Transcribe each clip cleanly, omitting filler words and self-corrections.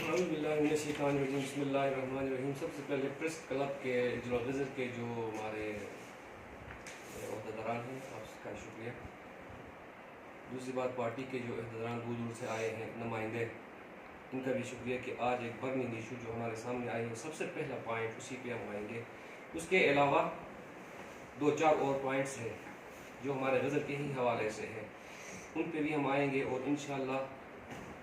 بسم اللہ الرحمن الرحیم۔ سب سے پہلے پریس کلب کے اجلاء غزر کے جو ہمارے عہدیداران ہیں آپ کا شکریہ۔ دوسری بات پارٹی کے جو عہدیداران دور دور سے آئے ہیں نمائندے، ان کا بھی شکریہ کہ آج ایک برننگ ایشو جو ہمارے سامنے آئی ہے، سب سے پہلا پوائنٹ اسی پہ ہم آئیں گے۔ اس کے علاوہ دو چار اور پوائنٹس ہیں جو ہمارے غزر کے ہی حوالے سے ہیں، ان پہ بھی ہم آئیں گے، اور انشاءاللہ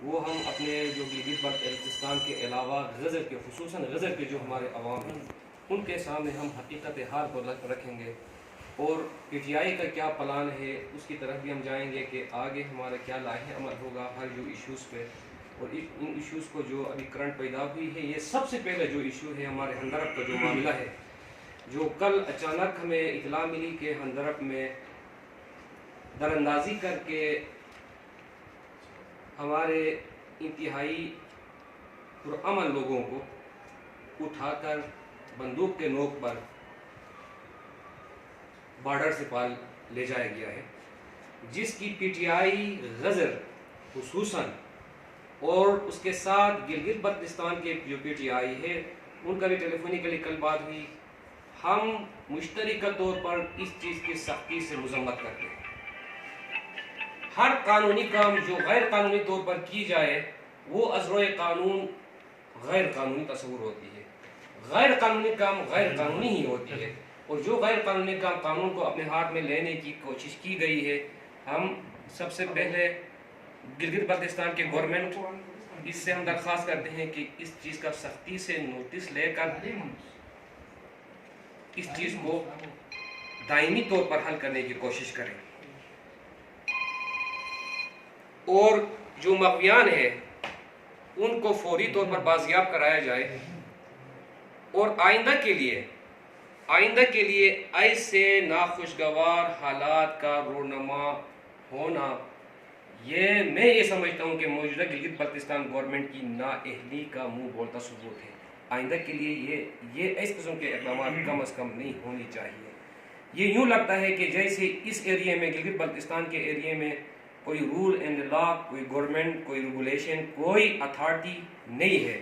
وہ ہم اپنے جو گلگت بلتستان کے علاوہ غزر کے خصوصاً غزر کے جو ہمارے عوام ہیں ان کے سامنے ہم حقیقت حال کو رکھیں گے، اور پی ٹی آئی کا کیا پلان ہے اس کی طرف بھی ہم جائیں گے کہ آگے ہمارا کیا لاحق عمل ہوگا ہر جو ایشوز پہ، اور ان ایشوز کو جو ابھی کرنٹ پیدا ہوئی ہے۔ یہ سب سے پہلے جو ایشو ہے ہمارے ہندرب کا جو معاملہ ہے، جو کل اچانک ہمیں اطلاع ملی کہ ہندرب میں دراندازی کر کے ہمارے انتہائی پرامن لوگوں کو اٹھا کر بندوق کے نوک پر بارڈر سے پار لے جایا گیا ہے، جس کی پی ٹی آئی غزر خصوصاً اور اس کے ساتھ گلگت بلتستان کے جو پی ٹی آئی ہے ان کا بھی ٹیلیفونیکلی کل بات ہوئی۔ ہم مشترکہ طور پر اس چیز کی سختی سے مذمت کرتے ہیں۔ ہر قانونی کام جو غیر قانونی طور پر کی جائے وہ از روئے قانون غیر قانونی تصور ہوتی ہے، غیر قانونی کام غیر قانونی ہی ہوتی ہے، اور جو غیر قانونی کام قانون کو اپنے ہاتھ میں لینے کی کوشش کی گئی ہے، ہم سب سے پہلے گلگت بلتستان کے گورنمنٹ اس سے ہم درخواست کرتے ہیں کہ اس چیز کا سختی سے نوٹس لے کر اس چیز کو دائمی طور پر حل کرنے کی کوشش کریں، اور جو مغویان ہیں ان کو فوری طور پر بازیاب کرایا جائے، اور آئندہ کے لیے ایسے ناخوشگوار حالات کا رونما ہونا، میں یہ سمجھتا ہوں کہ موجودہ گلگت بلتستان گورنمنٹ کی نااہلی کا منہ بولتا ثبوت ہے۔ آئندہ کے لیے یہ اس قسم کے اقدامات کم از کم نہیں ہونی چاہیے۔ یہ یوں لگتا ہے کہ جیسے اس ایریے میں گلگت بلتستان کے ایریے میں کوئی رول اینڈ لا، کوئی گورنمنٹ، کوئی ریگولیشن، کوئی اتھارٹی نہیں ہے۔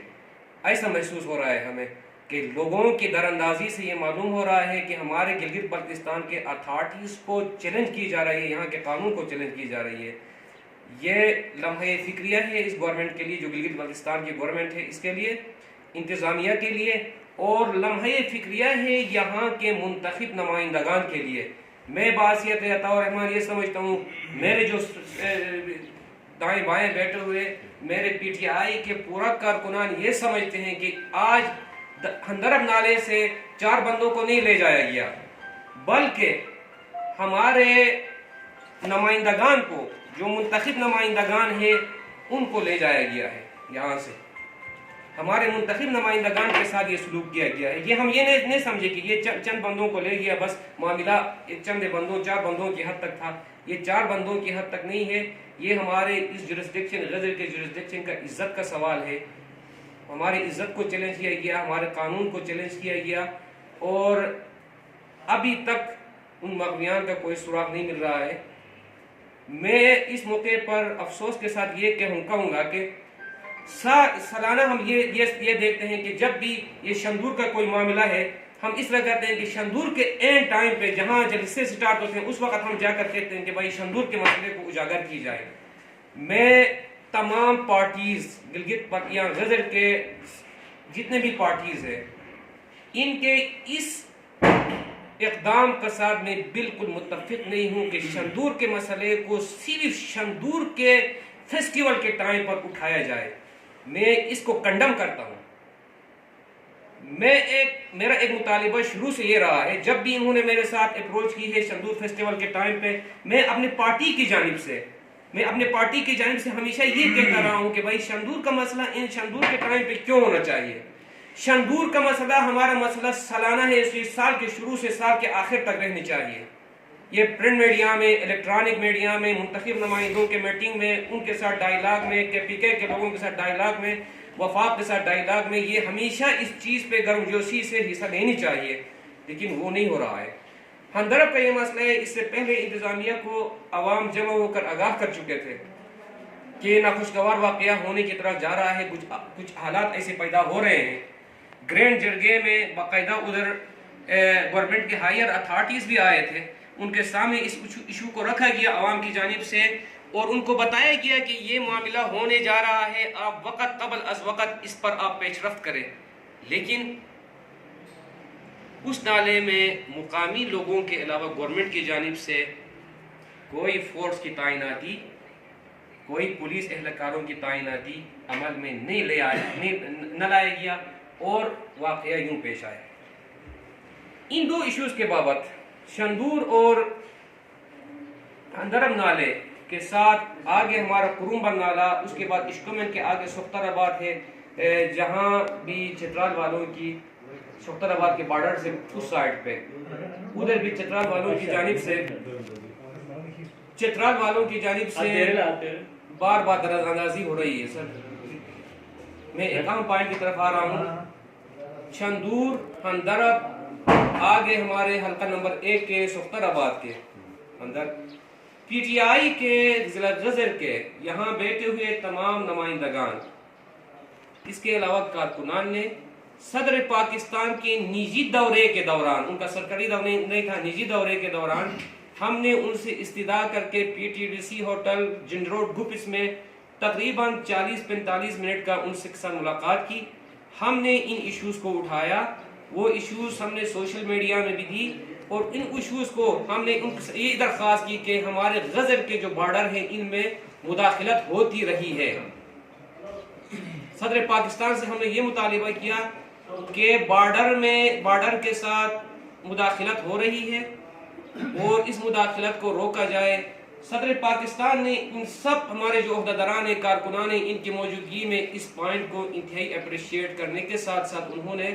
ایسا محسوس ہو رہا ہے ہمیں کہ لوگوں کی دراندازی سے یہ معلوم ہو رہا ہے کہ ہمارے گلگت بلتستان کے اتھارٹیز کو چیلنج کی جا رہی ہے، یہاں کے قانون کو چیلنج کی جا رہی ہے۔ یہ لمحہ فکریہ ہے اس گورنمنٹ کے لیے، جو گلگت بلتستان کی گورنمنٹ ہے، اس کے لیے، انتظامیہ کے لیے، اور لمحہ فکریہ ہے یہاں کے منتخب نمائندگان کے لیے۔ میں بحیثیت عطاء الرحمن یہ سمجھتا ہوں، میرے جو دائیں بائیں بیٹھے ہوئے میرے پی ٹی آئی کے پورا کارکنان یہ سمجھتے ہیں کہ آج ہندرب نالے سے 4 بندوں کو نہیں لے جایا گیا، بلکہ ہمارے نمائندگان کو، جو منتخب نمائندگان ہیں ان کو لے جایا گیا ہے یہاں سے۔ ہمارے منتخب نمائندگان کے ساتھ یہ سلوک کیا گیا ہے۔ یہ ہم یہ نہیں سمجھے کہ یہ چند بندوں کو لے گیا، بس معاملہ چند بندوں 4 بندوں کی حد تک تھا۔ یہ 4 بندوں کی حد تک نہیں ہے، یہ ہمارے اس جورسڈکشن غزر کے جورسڈکشن کا عزت کا سوال ہے۔ ہماری عزت کو چیلنج کیا گیا، ہمارے قانون کو چیلنج کیا گیا، اور ابھی تک ان مغویان کا کوئی سراغ نہیں مل رہا ہے۔ میں اس موقع پر افسوس کے ساتھ یہ کہوں گا کہ سالانہ ہم یہ دیکھتے ہیں کہ جب بھی یہ شندور کا کوئی معاملہ ہے، ہم اس طرح کہتے ہیں کہ شندور کے اینڈ ٹائم پہ جہاں جلسے سٹارٹ ہوتے ہیں اس وقت ہم جا کر کہتے ہیں کہ بھائی شندور کے مسئلے کو اجاگر کی جائے۔ میں تمام پارٹیز گلگت یا غزر کے جتنے بھی پارٹیز ہیں ان کے اس اقدام کا ساتھ میں بالکل متفق نہیں ہوں کہ شندور کے مسئلے کو صرف شندور کے فیسٹیول کے ٹائم پر اٹھایا جائے۔ میں اس کو کنڈم کرتا ہوں۔ میرا ایک مطالبہ شروع سے یہ رہا ہے، جب بھی انہوں نے میرے ساتھ اپروچ کی ہے شندور فیسٹیول کے ٹائم پہ، میں اپنے پارٹی کی جانب سے ہمیشہ یہ کہتا رہا ہوں کہ بھائی شندور کا مسئلہ ان شندور کے ٹائم پہ کیوں ہونا چاہیے۔ شندور کا مسئلہ ہمارا مسئلہ سالانہ ہے، اس سال کے شروع سے سال کے آخر تک رہنی چاہیے۔ یہ پرنٹ میڈیا میں، الیکٹرانک میڈیا میں، منتخب نمائندوں کے میٹنگ میں، ان کے ساتھ ڈائیلاگ میں، پی کے لوگوں کے ساتھ ڈائیلاگ میں، وفاق کے ساتھ ڈائیلاگ میں، یہ ہمیشہ اس چیز پہ گرمجوشی سے حصہ لینی چاہیے، لیکن وہ نہیں ہو رہا ہے۔ ہندرب کا یہ مسئلہ ہے، اس سے پہلے انتظامیہ کو عوام جمع ہو کر آگاہ کر چکے تھے کہ ناخوشگوار واقعہ ہونے کی طرف جا رہا ہے. کچھ حالات ایسے پیدا ہو رہے ہیں. گرینڈ جرگے میں باقاعدہ ادھر گورنمنٹ کے ہائر اتھارٹیز بھی آئے تھے. ان کے سامنے اس ایشو کو رکھا گیا عوام کی جانب سے اور ان کو بتایا گیا کہ یہ معاملہ ہونے جا رہا ہے, آپ وقت قبل از وقت اس پر آپ پیش رفت کریں. لیکن اس نالے میں مقامی لوگوں کے علاوہ گورنمنٹ کی جانب سے کوئی فورس کی تعیناتی, کوئی پولیس اہلکاروں کی تعیناتی عمل میں نہ لایا گیا اور واقعہ یوں پیش آیا. ان دو ایشوز کے بابت شندور اور اندرم نالے کے ساتھ آگے ہمارا کرومبل نالا, اس کے بعد اشکمن کے آگے سختر آباد ہے, جہاں بھی چترال والوں کی سختر آباد کے بارڈر سے اس سائڈ پہ ادھر بھی چترال والوں کی جانب سے بار بار درز اندازی ہو رہی ہے. سر میں ایک اہم پوائنٹ کی طرف آ رہا ہوں. شندور, ہندرب, آگے ہمارے حلقہ نمبر 1 کے سختر آباد کے اندر پی ٹی آئی کے ضلع غزر کے یہاں بیٹھے ہوئے تمام نمائندگان, اس کے علاوہ کارکنان نے صدر پاکستان کے نجی دورے کے دوران, ان کا سرکاری دورے نہیں تھا, نجی دورے کے دوران ہم نے ان سے استدعا کر کے P T D C hotel جن روڈ گپس میں تقریباً 40-45 منٹ کا ان سے ساتھ ملاقات کی. ہم نے ان ایشوز کو اٹھایا, وہ ایشوز ہم نے سوشل میڈیا میں بھی دی اور ان ایشوز کو ہم نے یہ درخواست کی کہ ہمارے غزر کے جو بارڈر ہیں ان میں مداخلت ہوتی رہی ہے. صدر پاکستان سے ہم نے یہ مطالبہ کیا کہ بارڈر کے ساتھ مداخلت ہو رہی ہے اور اس مداخلت کو روکا جائے. صدر پاکستان نے ان سب ہمارے جو عہدیداران ہیں, کارکنان ہیں, ان کی موجودگی میں اس پوائنٹ کو انتہائی اپریشیٹ کرنے کے ساتھ ساتھ انہوں نے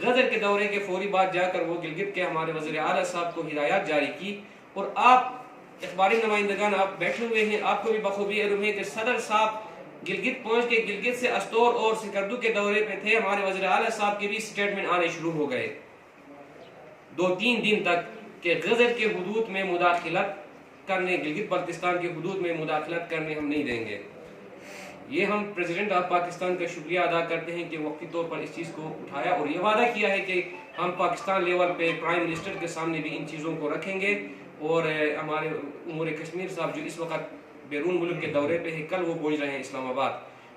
غزر کے دورے کے فوری بعد جا کر وہ گلگت کے ہمارے وزیر اعلیٰ صاحب کو ہدایات جاری کی. اور آپ اخباری نمائندگان آپ بیٹھے ہوئے ہیں, آپ کو بھی بخوبی علم ہے کہ صدر صاحب گلگت پہنچ کے گلگت سے استور اور سکردو کے دورے پہ تھے. ہمارے وزیر اعلیٰ صاحب کے بھی سٹیٹمنٹ آنے شروع ہو گئے 2-3 دن تک کہ غزر کے حدود میں مداخلت کرنے, گلگت بلتستان کے حدود میں مداخلت کرنے ہم نہیں دیں گے. یہ ہم پریزیڈنٹ آف پاکستان کا شکریہ ادا کرتے ہیں کہ وقتی طور پر اس چیز کو اٹھایا اور یہ وعدہ کیا ہے کہ ہم پاکستان لیول پہ پرائم منسٹر کے سامنے بھی ان چیزوں کو رکھیں گے. اور ہمارے امور کشمیر صاحب جو اس وقت بیرون ملک کے دورے پہ ہے, کل وہ پہنچ رہے ہیں اسلام آباد,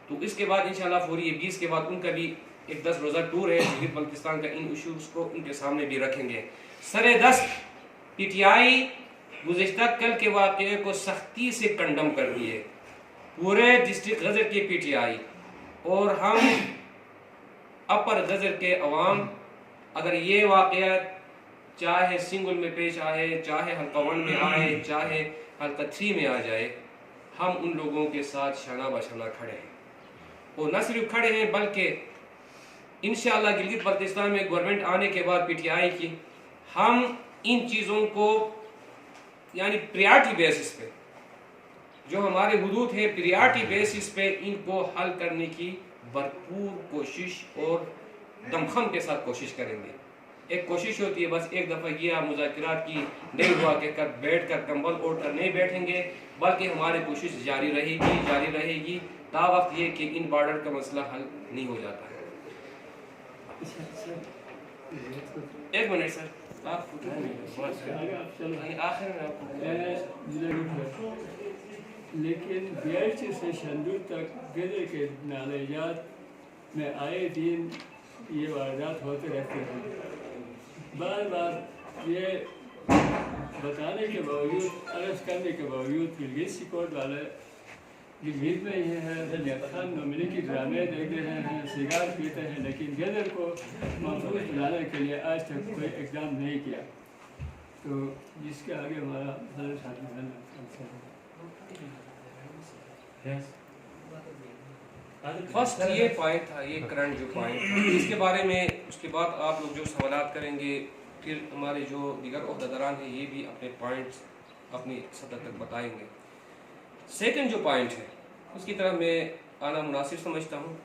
تو اس کے بعد انشاءاللہ فوری 20 کے بعد ان کا بھی ایک 10 روزہ ٹور ہے گلگت بلتستان کا, ان ایشوز کو ان کے سامنے بھی رکھیں گے. سر دست پی ٹی آئی گزشتہ کل کے واقعے کو سختی سے کنڈم کر دیے, پورے ڈسٹرکٹ غزر کے پی ٹی آئی اور ہم اپر غزر کے عوام. اگر یہ واقعہ چاہے سنگل میں پیش آئے, چاہے حلقہ 1 میں آئے, چاہے حلقہ 3 میں آ جائے, ہم ان لوگوں کے ساتھ شانہ بشانہ کھڑے ہیں. اور نہ صرف کھڑے ہیں بلکہ انشاءاللہ گلگت بلتستان میں گورنمنٹ آنے کے بعد پی ٹی آئی کی ہم ان چیزوں کو یعنی پریارٹی بیسس پہ جو ہمارے حدود ہیں پریارٹی بیسس پہ ان کو حل کرنے کی بھرپور کوشش اور دمخم کے ساتھ کوشش کریں گے. ایک کوشش ہوتی ہے بس ایک دفعہ یہ مذاکرات کی نہیں ہوا کہ بیٹھ کر کمبل اوڑھ کر نہیں بیٹھیں گے, بلکہ ہماری کوشش جاری رہے گی تا وقت یہ کہ ان بارڈر کا مسئلہ حل نہیں ہو جاتا ہے. ایک منٹ سر, لیکن بیاچی سے شندور تک غزر کے نالیات میں آئے دن یہ واردات ہوتے رہتے ہیں. بار بار یہ بتانے کے باوجود, عرض کرنے کے باوجود گلگت سیکورٹ والے گلگت میں یہ ہے خان نومنی کی ڈرامے دیکھ رہے ہیں, سگار پیتے ہیں, لیکن غزر کو محفوظ بنانے کے لیے آج تک کوئی اقدام نہیں کیا. تو جس کے آگے ہمارا حضرت ساتھی فرسٹ یہ پوائنٹ تھا, یہ کرنٹ جو پوائنٹ تھا, اس کے بارے میں اس کے بعد آپ لوگ جو سوالات کریں گے پھر ہمارے جو دیگر عہدیداران ہیں یہ بھی اپنے پوائنٹس اپنی سطح تک بتائیں گے. سیکنڈ جو پوائنٹ ہے اس کی طرف میں آنا مناسب سمجھتا ہوں.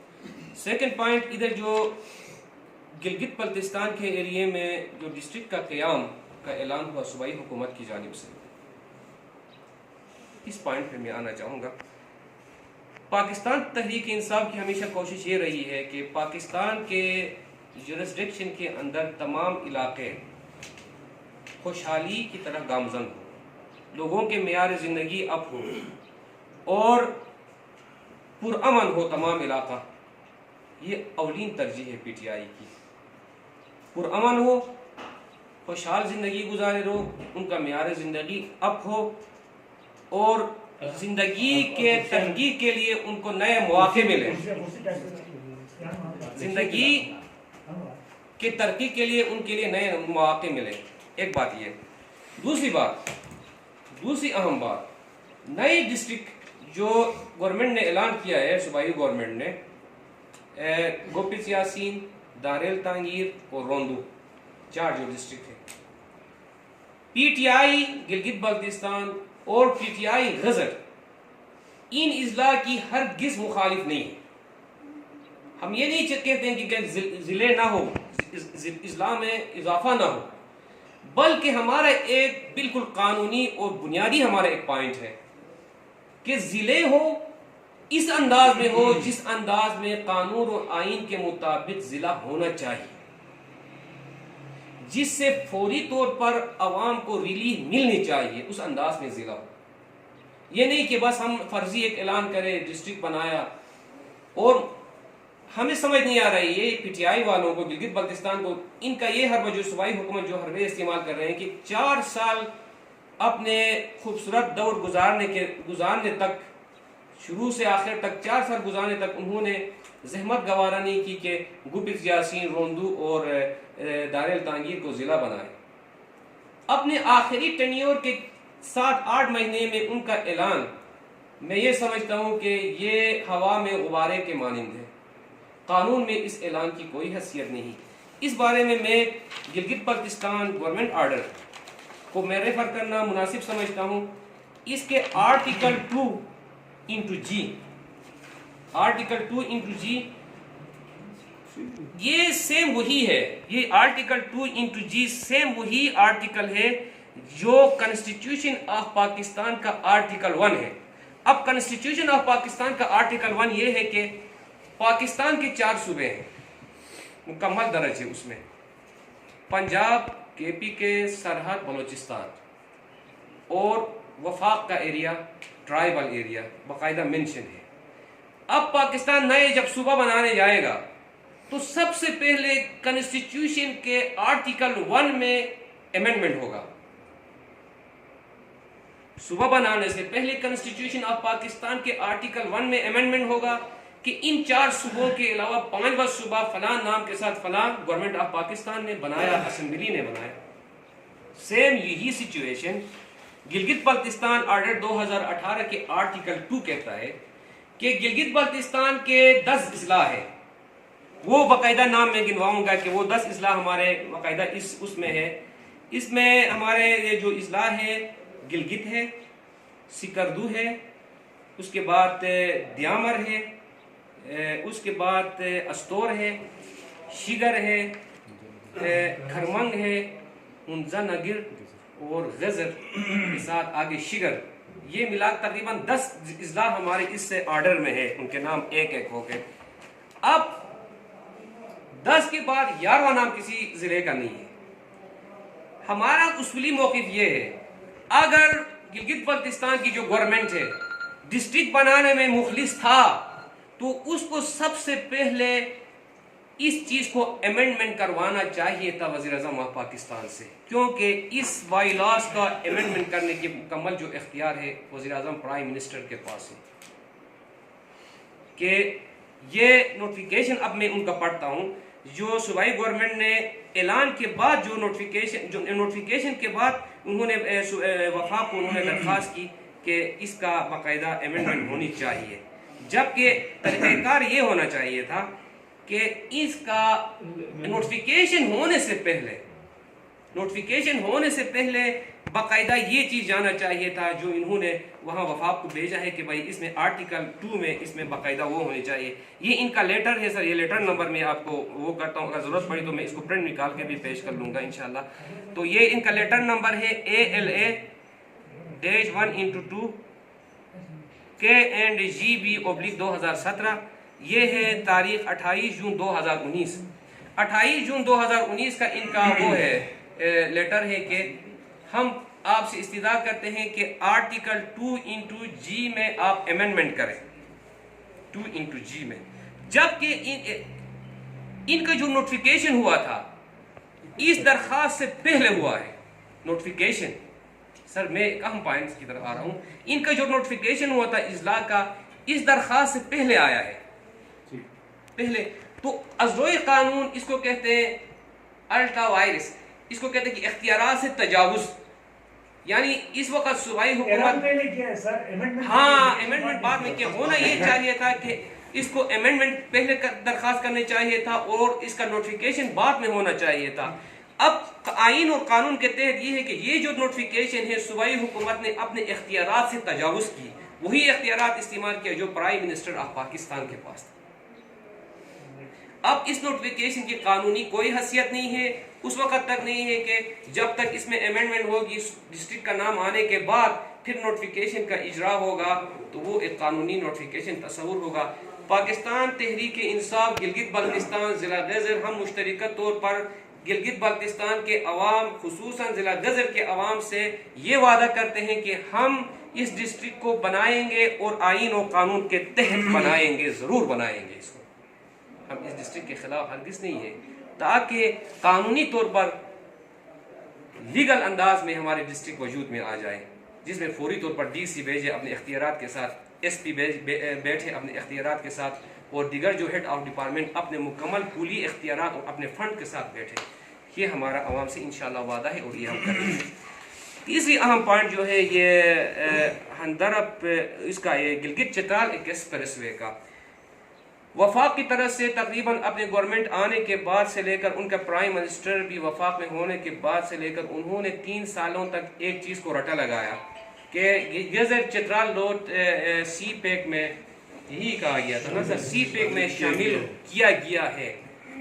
سیکنڈ پوائنٹ ادھر جو گلگت بلتستان کے ایریے میں جو ڈسٹرکٹ کا قیام کا اعلان ہوا صوبائی حکومت کی جانب سے, اس پوائنٹ پہ میں آنا چاہوں گا. پاکستان تحریک انصاف کی ہمیشہ کوشش یہ رہی ہے کہ پاکستان کے جورسڈکشن کے اندر تمام علاقے خوشحالی کی طرح گامزن ہو، لوگوں کے معیار زندگی اپ ہو اور پرامن ہو تمام علاقہ. یہ اولین ترجیح ہے پی ٹی آئی کی. پرامن ہو، خوشحال زندگی گزارے رہو، ان کا معیار زندگی اپ ہو اور زندگی کے تحقیق کے لیے ان کو نئے مواقع ملے، زندگی کے ترقی کے لیے ان کے لیے نئے مواقع ملے. ایک بات یہ. دوسری اہم بات، نئی ڈسٹرکٹ جو گورنمنٹ نے اعلان کیا ہے، صوبائی گورنمنٹ نے، گوپت یاسین، داریل تانگیر اور روندو، 4 جو ڈسٹرکٹ ہے. P T I Gilgit Baltistan اور پی ٹی آئی غزر ان اضلاع کی ہرگز مخالف نہیں ہے. ہم یہ نہیں کہتے ہیں کہ ضلع نہ ہو، اضلاع میں اضافہ نہ ہو، بلکہ ہمارا ایک بالکل قانونی اور بنیادی ہمارا ایک پوائنٹ ہے کہ ضلع ہو اس انداز میں ہو جس انداز میں قانون اور آئین کے مطابق ضلع ہونا چاہیے، جس سے فوری طور پر عوام کو ریلیف ملنی چاہیے، اس انداز میں ضلع ہو. یہ نہیں کہ بس ہم فرضی ایک اعلان کریں، ڈسٹرکٹ بنایا اور ہمیں سمجھ نہیں آ رہی ہے پی ٹی آئی والوں کو، گلگت بلتستان کو، ان کا یہ حربہ جو صوبائی حکومت جو حربے استعمال کر رہے ہیں کہ 4 سال اپنے خوبصورت دور گزارنے تک، شروع سے آخر تک 4 سال گزارنے تک انہوں نے زحمت گوارا نہیں کی کہ گوپت یاسین، روندو اور داریل تانگیر کو ضلع بنائے. اپنے آخری ٹینیور کے 7-8 مہینے میں ان کا اعلان، میں یہ سمجھتا ہوں کہ یہ ہوا میں غبارے کے مانند ہے. قانون میں اس اعلان کی کوئی حیثیت نہیں. اس بارے میں گلگت بلتستان گورنمنٹ آرڈر کو میں ریفر کرنا مناسب سمجھتا ہوں. اس کے آرٹیکل 2(g) یہ سیم وہی ہے. یہ آرٹیکل 2(g) سیم وہی آرٹیکل ہے جو کنسٹیٹیوشن آف پاکستان کا آرٹیکل 1 ہے. اب کنسٹیٹیوشن آف پاکستان کا آرٹیکل 1 یہ ہے کہ پاکستان کے 4 صوبے ہیں، مکمل درج ہے اس میں، پنجاب، کے پی کے سرحد بلوچستان اور وفاق کا ایریا، ٹرائبل ایریا باقاعدہ منشن ہے. اب پاکستان نئے جب صوبہ بنانے جائے گا تو سب سے پہلے کنسٹیٹیوشن کے آرٹیکل 1 میں امینڈمنٹ ہوگا. صوبہ بنانے سے پہلے کنسٹیٹیوشن آف پاکستان کے آرٹیکل 1 میں امینڈمنٹ ہوگا کہ ان 4 صوبوں کے علاوہ 5واں صوبہ فلاں نام کے ساتھ فلاں گورنمنٹ آف پاکستان نے بنایا، اسمبلی نے بنایا. سیم یہی سچویشن گلگت بلتستان آرڈر 2018 کے آرٹیکل 2 کہتا ہے کہ گلگت بلتستان کے 10 اضلاع ہے. وہ باقاعدہ نام میں گنواؤں گا کہ وہ 10 اضلاع ہمارے باقاعدہ اس میں ہے. اس میں ہمارے جو اضلاع ہے گلگت ہے، سکردو ہے، اس کے بعد دیامر ہے، اس کے بعد استور ہے، شگر ہے، کھرمنگ ہے، انزا نگر اور غزر کے ساتھ آگے شگر. یہ ملا تقریباً 10 اضلاع ہمارے اس سے آرڈر میں ہے، ان کے نام ایک ایک ہو کے. اب 10 کے بعد 11واں نام کسی ضلع کا نہیں ہے. ہمارا اصولی موقف یہ ہے، اگر گلگت بلتستان کی جو گورنمنٹ ہے ڈسٹرکٹ بنانے میں مخلص تھا تو اس کو سب سے پہلے اس چیز کو امینڈمنٹ کروانا چاہیے تھا وزیر اعظم آف پاکستان سے، کیونکہ اس بائی لاس کا امینڈمنٹ کرنے کی مکمل جو اختیار ہے وزیر اعظم پرائم منسٹر کے پاس ہے. کہ یہ نوٹیفیکیشن اب میں ان کا پڑھتا ہوں جو صوبائی گورنمنٹ نے اعلان کے بعد جو نوٹیفیکیشن کے بعد انہوں نے وفاق کو انہوں نے درخواست کی کہ اس کا باقاعدہ امینڈمنٹ ہونی چاہیے، جبکہ طریقہ کار یہ ہونا چاہیے تھا کہ اس کا نوٹیفیکیشن ہونے سے پہلے باقاعدہ یہ چیز جانا چاہیے تھا جو انہوں نے وہاں وفاق کو بھیجا ہے کہ بھائی اس میں آرٹیکل 2 میں اس میں باقاعدہ وہ ہونے چاہیے. یہ ان کا لیٹر ہے سر، یہ لیٹر نمبر میں آپ کو وہ کرتا ہوں، اگر ضرورت پڑی تو میں اس کو پرنٹ نکال کے بھی پیش کر لوں گا انشاءاللہ. تو یہ ان کا لیٹر نمبر ہے ALA-1/2 KNGB/2017, یہ ہے تاریخ 28 جون 2019. 28 جون 2019 کا ان کا وہ ہے لیٹر ہے کہ ہم آپ سے استدعا کرتے ہیں کہ آرٹیکل 2(g) میں آپ امینڈمنٹ کریں. 2(g) میں، جبکہ ان کا جو نوٹیفیکیشن ہوا تھا اس درخواست سے پہلے ہوا ہے. نوٹیفیکیشن سر میں ایک اہم پوائنٹس کی طرف آ رہا ہوں. ان کا جو نوٹیفیکیشن ہوا تھا اضلاع کا اس درخواست سے پہلے آیا ہے. پہلے تو اجزائے قانون اس کو کہتے ہیں الٹرا وائرس، اس کو کہتے ہیں کہ اختیارات سے تجاوز. یعنی اس وقت صوبائی حکومت ہاں امینڈمنٹ بعد میں کیا ہونا یہ چاہیے تھا کہ اس کو امینڈمنٹ پہلے درخواست کرنے چاہیے تھا اور اس کا نوٹیفیکیشن بعد میں ہونا چاہیے تھا. اب آئین اور قانون کے تحت یہ ہے کہ یہ جو نوٹیفیکیشن ہے صوبائی حکومت نے اپنے اختیارات سے تجاوز کی، وہی اختیارات استعمال کیا جو پرائم منسٹر آف پاکستان کے پاس تھا. اب اس نوٹیفیکیشن کی قانونی کوئی حیثیت نہیں ہے اس وقت تک نہیں ہے کہ جب تک اس میں امینڈمنٹ ہوگی ڈسٹرکٹ کا نام آنے کے بعد پھر نوٹیفیکیشن کا اجرا ہوگا تو وہ ایک قانونی نوٹیفیکیشن تصور ہوگا. پاکستان تحریک انصاف گلگت بلتستان ضلع گزر ہم مشترکہ طور پر گلگت بلتستان کے عوام خصوصاً ضلع گزر کے عوام سے یہ وعدہ کرتے ہیں کہ ہم اس ڈسٹرکٹ کو بنائیں گے اور آئین و قانون کے تحت بنائیں گے، ضرور بنائیں گے. اس کو ہم اس ڈسٹرکٹ کے خلاف ہرگز نہیں ہے تاکہ قانونی طور پر لیگل انداز میں ہمارے ڈسٹرکٹ وجود میں آ جائے، جس میں فوری طور پر DC بھیجے اپنے اختیارات کے ساتھ، SP بیٹھے اپنے اختیارات کے ساتھ، اور دیگر جو ہیڈ آف ڈپارٹمنٹ اپنے مکمل پولی اختیارات اور اپنے فنڈ کے ساتھ بیٹھے. یہ ہمارا عوام سے انشاءاللہ وعدہ ہے اور یہ ہم کریں گے. تیسری اہم پوائنٹ جو ہے یہ ہندرب اس کا یہ گلگت چترال ایکسپریس وے کا وفاق کی طرف سے تقریباً اپنے گورنمنٹ آنے کے بعد سے لے کر ان کا پرائم منسٹر بھی وفاق میں ہونے کے بعد سے لے کر انہوں نے 3 سالوں تک ایک چیز کو رٹا لگایا کہ گزر چترال روڈ سی پیک میں یہی کہا گیا تھا نا سر، سی پیک میں شامل کیا گیا ہے.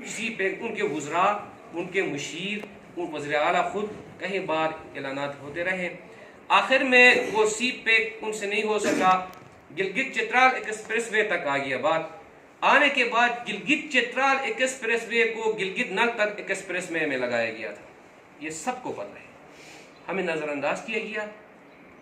سی پیک ان کے وزراء، ان کے مشیر، ان وزیر اعلیٰ خود کئی بار اعلانات ہوتے رہے. آخر میں وہ سی پیک ان سے نہیں ہو سکا، گلگت چترال ایکسپریس وے تک آ گیا بات. آنے کے بعد گلگت چترال ایکسپریس وے کو گلگت نل تک ایکسپریس وے میں لگایا گیا تھا. یہ سب کو پتہ ہے، ہمیں نظر انداز کیا گیا.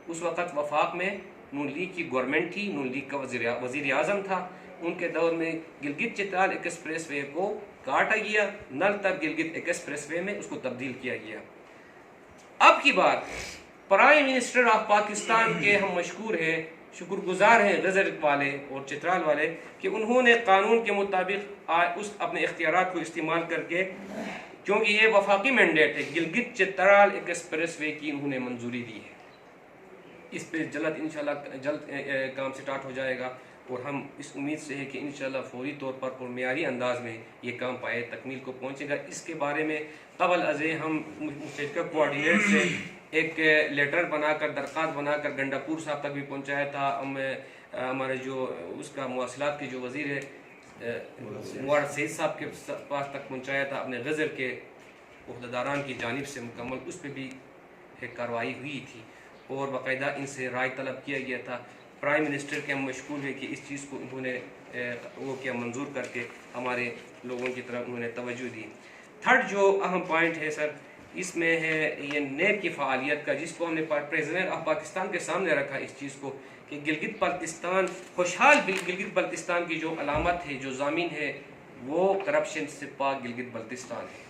اس وقت وفاق میں نون لیگ کی گورنمنٹ تھی، نون لیگ کا وزیر اعظم تھا. ان کے دور میں گلگت چترال ایکسپریس وے کو کاٹا گیا، نل تک گلگت ایکسپریس وے میں اس کو تبدیل کیا گیا. اب کی بات پرائم منسٹر آف پاکستان کے ہم مشکور ہیں، شکر گزار ہیں گزر والے اور چترال والے کہ انہوں نے قانون کے مطابق اس اپنے اختیارات کو استعمال کر کے، کیونکہ یہ وفاقی مینڈیٹ ہے، گلگت چترال ایکسپریس وے کی انہوں نے منظوری دی ہے. اس پہ انشاءاللہ جلد کام سٹارٹ ہو جائے گا اور ہم اس امید سے ہے کہ انشاءاللہ فوری طور پر اور معیاری انداز میں یہ کام پائے تکمیل کو پہنچے گا. اس کے بارے میں قبل ازیں ہم مشترکہ کوآرڈینیٹ سے ایک لیٹر بنا کر درخواست بنا کر گنڈا پور صاحب تک بھی پہنچایا تھا. ہمارے جو اس کا مواصلات کے جو وزیر ہے موارد سعید صاحب کے پاس تک پہنچایا تھا. اپنے غزر کے عہدیداران کی جانب سے مکمل اس پہ بھی ایک کارروائی ہوئی تھی اور باقاعدہ ان سے رائے طلب کیا گیا تھا. پرائم منسٹر کے ہم مشکور ہیں کہ اس چیز کو انہوں نے وہ کیا منظور کر کے ہمارے لوگوں کی طرف انہوں نے توجہ دی. تھرڈ جو اہم پوائنٹ ہے سر، اس میں ہے یہ نیب کی فعالیت کا، جس کو ہم نے پریزیڈنٹ آف پاکستان کے سامنے رکھا اس چیز کو کہ گلگت بلتستان خوشحال گلگت بلتستان کی جو علامت ہے، جو ضامن ہے، وہ کرپشن سے پاک گلگت بلتستان ہے.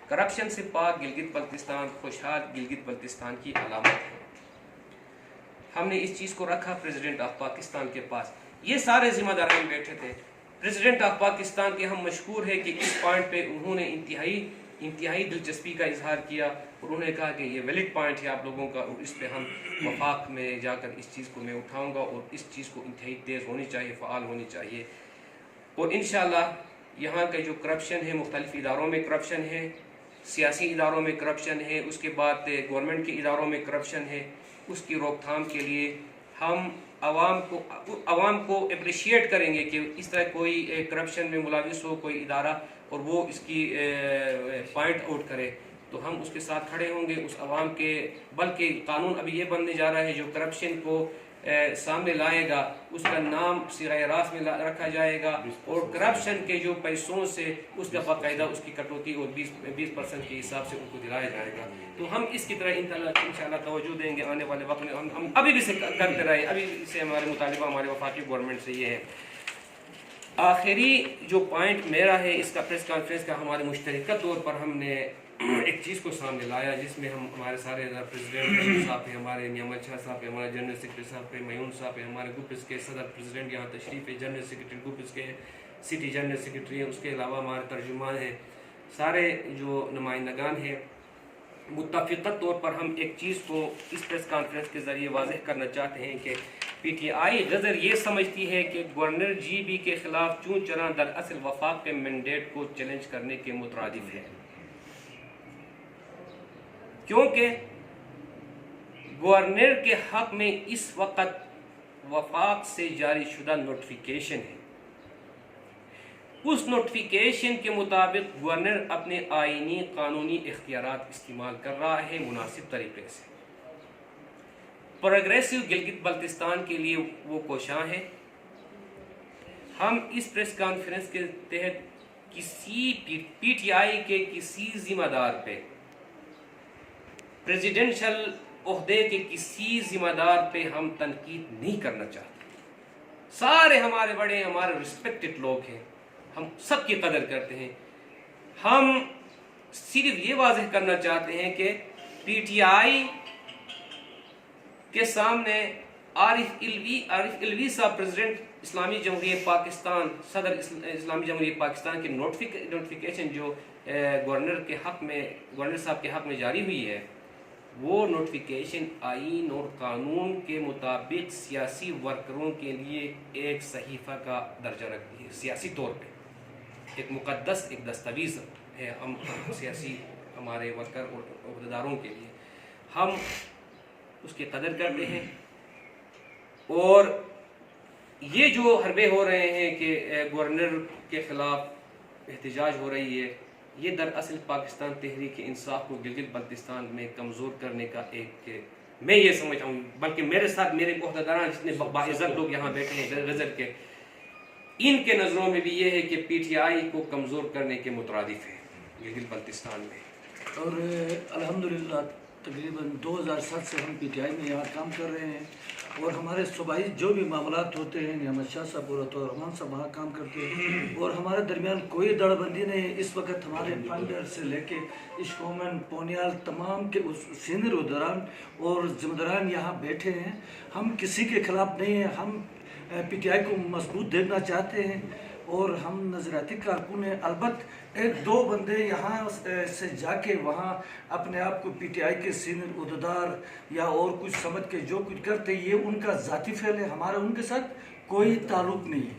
کرپشن سے پاک گلگت بلتستان خوشحال گلگت بلتستان کی علامت ہے. ہم نے اس چیز کو رکھا پریزیڈنٹ آف پاکستان کے پاس. یہ سارے ذمہ داران بیٹھے تھے. پریزیڈنٹ آف پاکستان کے ہم مشکور ہیں کہ اس پوائنٹ پہ انہوں نے انتہائی دلچسپی کا اظہار کیا اور انہوں نے کہا کہ یہ ویلڈ پوائنٹ ہے آپ لوگوں کا اور اس پہ ہم وفاق میں جا کر اس چیز کو میں اٹھاؤں گا اور اس چیز کو انتہائی تیز ہونی چاہیے، فعال ہونی چاہیے. اور انشاءاللہ یہاں کا جو کرپشن ہے، مختلف اداروں میں کرپشن ہے، سیاسی اداروں میں کرپشن ہے، اس کے بعد گورنمنٹ کے اداروں میں کرپشن ہے، اس کی روک تھام کے لیے ہم عوام کو اپریشیٹ کریں گے کہ اس طرح کوئی کرپشن میں ملوث ہو کوئی ادارہ اور وہ اس کی پوائنٹ آؤٹ کرے تو ہم اس کے ساتھ کھڑے ہوں گے. اس عوام کے بلکہ قانون ابھی یہ بننے جا رہا ہے جو کرپشن کو سامنے لائے گا اس کا نام صیغہ راست میں رکھا جائے گا اور کرپشن کے جو پیسوں سے اس کا باقاعدہ اس کی کٹوتی اور 20% کے حساب سے ان کو دلایا جائے گا. تو ہم اس کی طرح انشاءاللہ توجہ دیں گے آنے والے وقت میں. ہم ابھی بھی سے کرتے رہے, ابھی سے ہمارے مطالبہ ہمارے وفاقی گورنمنٹ سے یہ ہے. آخری جو پوائنٹ میرا ہے اس کا پریس کانفرنس کا, ہمارے مشترکہ طور پر ہم نے ایک چیز کو سامنے لایا جس میں ہمارے سارے پریزیڈنٹ صاحب ہیں, ہمارے نعمت شاہ صاحب ہیں, ہمارے جنرل سیکرٹری صاحب ہیں, میون صاحب ہیں, ہمارے گروپس کے صدر پریزیڈنٹ یہاں تشریف ہے, جنرل سیکرٹری گروپس کے سٹی جنرل سیکرٹری ہیں, اس کے علاوہ ہمارے ترجمان ہیں, سارے جو نمائندگان ہیں. متفقہ طور پر ہم ایک چیز کو اس پریس کانفرنس کے ذریعے واضح کرنا چاہتے ہیں کہ پی ٹی آئی غدر یہ سمجھتی ہے کہ گورنر جی بی کے خلاف چون چرا دراصل وفاق کے مینڈیٹ کو چیلنج کرنے کے مترادف ہے, کیونکہ گورنر کے حق میں اس وقت وفاق سے جاری شدہ نوٹیفیکیشن ہے. اس نوٹیفیکیشن کے مطابق گورنر اپنے آئینی قانونی اختیارات استعمال کر رہا ہے مناسب طریقے سے. پروگریسو گلگت بلتستان کے لیے وہ کوشاں ہے. ہم اس پریس کانفرنس کے تحت کسی پی ٹی آئی کے کسی ذمہ دار پہ, پریزیڈنشل عہدے کے کسی ذمہ دار پہ ہم تنقید نہیں کرنا چاہتے. سارے ہمارے بڑے, ہمارے ریسپیکٹڈ لوگ ہیں, ہم سب کی قدر کرتے ہیں. ہم صرف یہ واضح کرنا چاہتے ہیں کہ پی ٹی آئی کے سامنے عارف الوی صاحب پریزیڈنٹ اسلامی جمہوریہ پاکستان, صدر اسلامی جمہوریہ پاکستان کی نوٹیفیکیشن جو گورنر صاحب کے حق میں جاری ہوئی ہے, وہ نوٹیفیکیشن آئین اور قانون کے مطابق سیاسی ورکروں کے لیے ایک صحیفہ کا درجہ رکھتی ہے. سیاسی طور پہ ایک مقدس, ایک دستاویز ہے ہم سیاسی ہمارے ورکر اور عہدیداروں کے لیے. ہم اس کی قدر کرتے ہیں. اور یہ جو حربے ہو رہے ہیں کہ گورنر کے خلاف احتجاج ہو رہی ہے, یہ دراصل پاکستان تحریک انصاف کو گلگت بلتستان میں کمزور کرنے کا ایک, میں یہ سمجھتا ہوں, بلکہ میرے ساتھ میرے عہدیداران جتنے باعزت لوگ یہاں بیٹھے ہیں غزر کے, ان کے نظروں میں بھی یہ ہے کہ پی ٹی آئی کو کمزور کرنے کے مترادف ہے گلگت بلتستان میں. اور الحمدللہ تقریباً 2007 سے ہم پی ٹی آئی میں یہاں کام کر رہے ہیں, اور ہمارے صوبائی جو بھی معاملات ہوتے ہیں نعمت شاہ صاحب اور عطا الرحمان صاحب وہاں کام کرتے ہیں, اور ہمارے درمیان کوئی دڑ بندی نہیں ہے. اس وقت ہمارے فنڈر سے لے کے اشکومن پونیال تمام کے سینئر عہدیداران اور ذمہ داران یہاں بیٹھے ہیں. ہم کسی کے خلاف نہیں ہیں. ہم پی ٹی آئی کو مضبوط دیکھنا چاہتے ہیں, اور ہم نظریاتی کارکن ہیں. البتہ ایک دو بندے یہاں سے جا کے وہاں اپنے آپ کو پی ٹی آئی کے سینئر عہدیدار یا اور کچھ سمجھ کے جو کچھ کرتے, یہ ان کا ذاتی فعل ہے. ہمارا ان کے ساتھ کوئی تعلق نہیں ہے.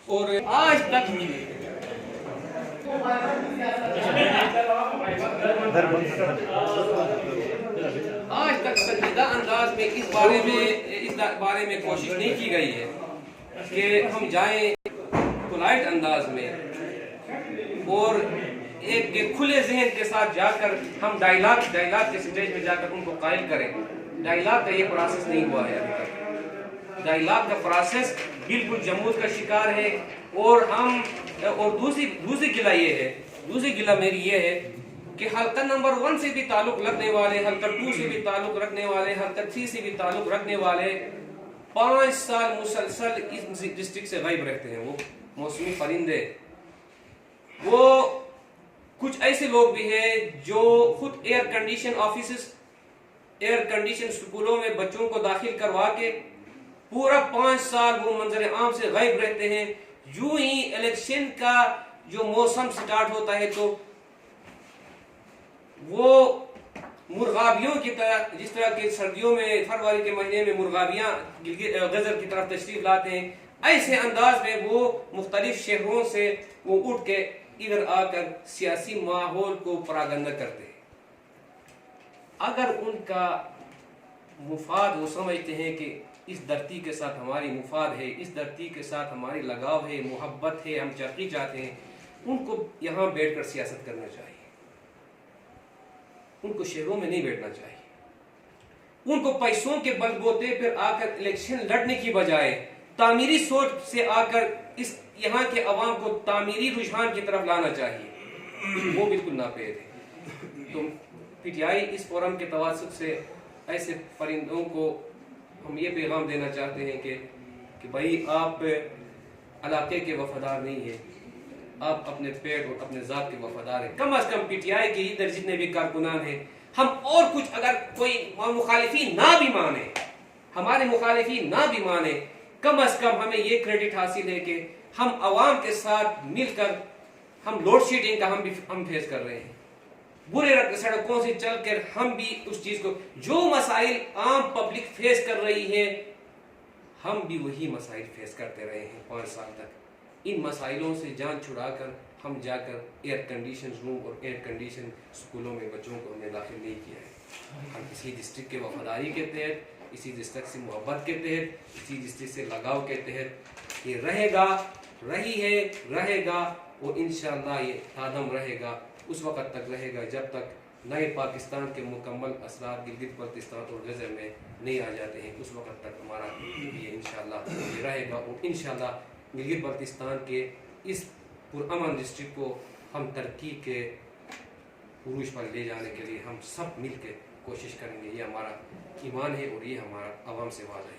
اور آج تک سنجیدہ انداز میں اس بارے میں کوشش نہیں کی گئی ہے کہ ہم جائیں پولائٹ انداز میں اور ایک کھلے ذہن کے ساتھ جا کر ہم ڈائیلاگ کے سٹیج پہ جا کر ان کو قائل کریں. ڈائیلاگ کا یہ پروسیس نہیں ہوا ہے ابھی تک. ڈائیلاگ کا پروسیس بالکل جمود کا شکار ہے. اور دوسری گلہ میری یہ ہے کہ حلقہ نمبر 1 سے بھی تعلق رکھنے والے, حلقہ 2 سے بھی تعلق رکھنے والے, حلقہ 3 سے بھی تعلق رکھنے والے 5 سال مسلسل اس ڈسٹرکٹ سے غائب رہتے ہیں. وہ موسمی پرندے, وہ کچھ ایسے لوگ بھی ہیں جو خود air condition offices, air condition سکولوں میں بچوں کو داخل کروا کے پورا 5 سال وہ منظر عام سے غائب رہتے ہیں. یوں ہی الیکشن کا جو موسم سٹارٹ ہوتا ہے تو وہ مرغابیوں کی طرح, جس طرح کہ سردیوں میں فروری کے مہینے میں مرغابیاں غزر کی طرف تشریف لاتے ہیں, ایسے انداز میں وہ مختلف شہروں سے وہ اٹھ کے ادھر آ کر سیاسی ماحول کو پراگندہ کرتے ہیں. اگر ان کا مفاد وہ سمجھتے ہیں کہ اس دھرتی کے ساتھ ہماری مفاد ہے, اس دھرتی کے ساتھ ہماری لگاؤ ہے, محبت ہے, ہم ترقی چاہتے ہیں, ان کو یہاں بیٹھ کر سیاست کرنا چاہیے. ان کو شہروں میں نہیں بیٹھنا چاہیے. ان کو پیسوں کے بلبوتے پر آ کر الیکشن لڑنے کی بجائے تعمیری سوچ سے آ کر اس یہاں کے عوام کو تعمیری رجحان کی طرف لانا چاہیے، وہ بالکل ناپید ہے۔ تو P T I us forum کے توسط سے ایسے پرندوں کو ہم یہ پیغام دینا چاہتے ہیں کہ بھائی آپ علاقے کے وفادار نہیں ہیں، آپ اپنے پیٹ اور اپنے ذات کے وفادار ہیں۔ کم از کم پی ٹی آئی کے ادھر جتنے بھی کارکنان ہیں، ہم اور کچھ اگر کوئی مخالفین نہ بھی مانے، ہمارے مخالفین نہ بھی مانے، کم از کم ہمیں یہ کریڈٹ حاصل ہے کہ ہم عوام کے ساتھ مل کر ہم لوڈ شیڈنگ کا ہم فیس کر رہے ہیں، برے سڑکوں سے چل کر ہم بھی اس چیز کو، جو مسائل عام پبلک فیس کر رہی ہے ہم بھی وہی مسائل فیس کرتے رہے ہیں 5 سال تک۔ ان مسائلوں سے جان چھڑا کر ہم جا کر ایئر کنڈیشن روم اور ایئر کنڈیشن اسکولوں میں بچوں کو ہم نے داخل نہیں کیا ہے۔ ہم اسی ڈسٹرکٹ کے وفاداری کے تحت، اسی ڈسٹرکٹ سے محبت کے تحت، اسی ڈسٹرکٹ سے لگاؤ کے تحت یہ رہے گا، رہے گا اور انشاءاللہ یہ تادم رہے گا، اس وقت تک رہے گا جب تک نئے پاکستان کے مکمل اثرات گلگت بلتستان اور غزہ میں نہیں آ جاتے ہیں، اس وقت تک ہمارا یہ انشاءاللہ یہ رہے گا، اور انشاءاللہ گلگت بلتستان کے اس پرامن ڈسٹرکٹ کو ہم ترقی کے عروج پر لے جانے کے لیے ہم سب مل کے کوشش کریں گے۔ یہ ہمارا ایمان ہے اور یہ ہمارا عوام سے وعدہ ہے۔